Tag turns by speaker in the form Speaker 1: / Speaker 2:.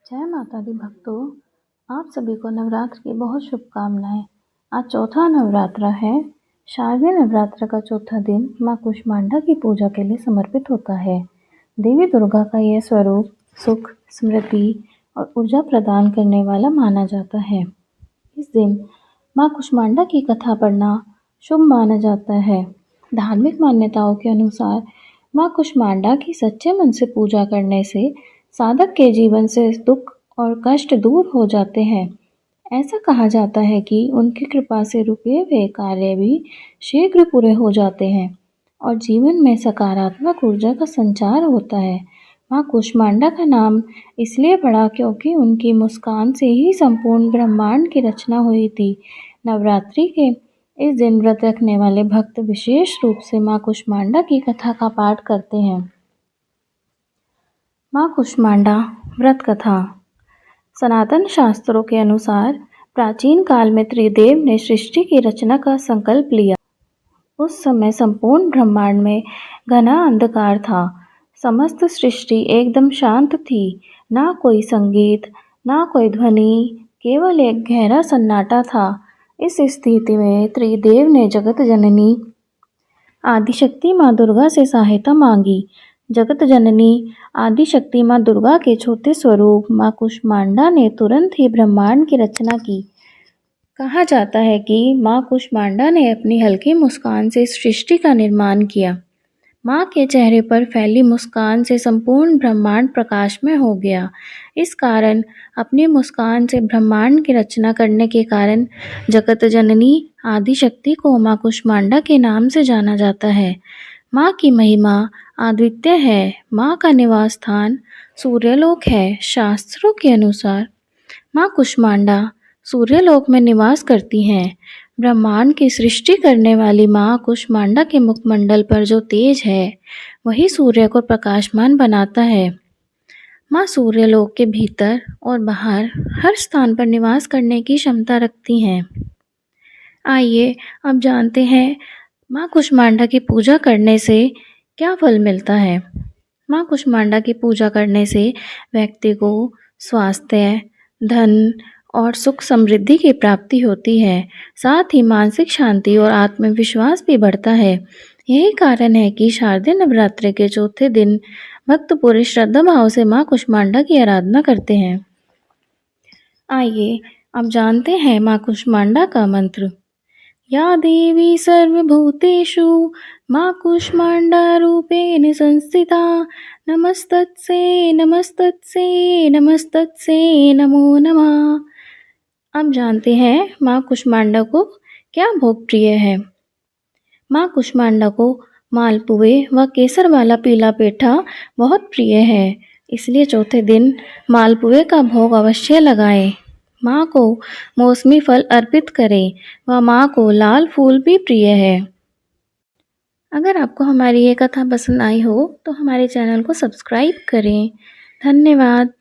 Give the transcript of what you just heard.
Speaker 1: जय माता दी भक्तों, आप सभी को नवरात्र की बहुत शुभकामनाएं। आज चौथा नवरात्र है। शारदीय नवरात्र का चौथा दिन माँ कुष्मांडा की पूजा के लिए समर्पित होता है। देवी दुर्गा का यह स्वरूप सुख, समृद्धि और ऊर्जा प्रदान करने वाला माना जाता है। इस दिन माँ कुष्मांडा की कथा पढ़ना शुभ माना जाता है। धार्मिक मान्यताओं के अनुसार माँ कुष्मांडा की सच्चे मन से पूजा करने से साधक के जीवन से दुख और कष्ट दूर हो जाते हैं। ऐसा कहा जाता है कि उनकी कृपा से रुके हुए कार्य भी शीघ्र पूरे हो जाते हैं और जीवन में सकारात्मक ऊर्जा का संचार होता है। माँ कुष्मांडा का नाम इसलिए पड़ा क्योंकि उनकी मुस्कान से ही संपूर्ण ब्रह्मांड की रचना हुई थी। नवरात्रि के इस दिन व्रत रखने वाले भक्त विशेष रूप से माँ कुष्मांडा की कथा का पाठ करते हैं। माँ कुष्मांडा व्रत कथा। सनातन शास्त्रों के अनुसार प्राचीन काल में त्रिदेव ने सृष्टि की रचना का संकल्प लिया। उस समय संपूर्ण ब्रह्मांड में घना अंधकार था। समस्त सृष्टि एकदम शांत थी। ना कोई संगीत, ना कोई ध्वनि, केवल एक गहरा सन्नाटा था। इस स्थिति में त्रिदेव ने जगत जननी आदिशक्ति माँ दुर्गा से सहायता मांगी। जगत जननी आदिशक्ति माँ दुर्गा के छोटे स्वरूप माँ कुष्मांडा ने तुरंत ही ब्रह्मांड की रचना की। कहा जाता है कि माँ कुष्मांडा ने अपनी हल्की मुस्कान से सृष्टि का निर्माण किया। माँ के चेहरे पर फैली मुस्कान से संपूर्ण ब्रह्मांड प्रकाशमय हो गया। इस कारण अपनी मुस्कान से ब्रह्मांड की रचना करने के कारण जगत जननी आदिशक्ति को माँ कुष्मांडा के नाम से जाना जाता है। माँ की महिमा अद्वितीय है। माँ का निवास स्थान सूर्यलोक है। शास्त्रों के अनुसार माँ कुष्मांडा सूर्यलोक में निवास करती हैं। ब्रह्मांड की सृष्टि करने वाली माँ कुष्मांडा के मुखमंडल पर जो तेज है वही सूर्य को प्रकाशमान बनाता है। माँ सूर्यलोक के भीतर और बाहर हर स्थान पर निवास करने की क्षमता रखती हैं। आइए अब जानते हैं माँ कुष्मांडा की पूजा करने से क्या फल मिलता है। माँ कुष्मांडा की पूजा करने से व्यक्ति को स्वास्थ्य, धन और सुख समृद्धि की प्राप्ति होती है। साथ ही मानसिक शांति और आत्मविश्वास भी बढ़ता है। यही कारण है कि शारदीय नवरात्रि के चौथे दिन भक्त पूरे श्रद्धा भाव से माँ कुष्मांडा की आराधना करते हैं। आइए अब जानते हैं माँ कुष्मांडा का मंत्र। या देवी सर्वभूतेषु माँ कुष्मांडा रूपेण संस्थिता नमस्तस्यै नमस्तस्यै नमस्तस्यै नमो नमः। अब जानते हैं माँ कुष्मांडा को क्या भोग प्रिय है। माँ कुष्मांडा को मालपुए व केसर वाला पीला पेठा बहुत प्रिय है, इसलिए चौथे दिन मालपुए का भोग अवश्य लगाएं। माँ को मौसमी फल अर्पित करें व माँ को लाल फूल भी प्रिय है। अगर आपको हमारी ये कथा पसंद आई हो तो हमारे चैनल को सब्सक्राइब करें। धन्यवाद।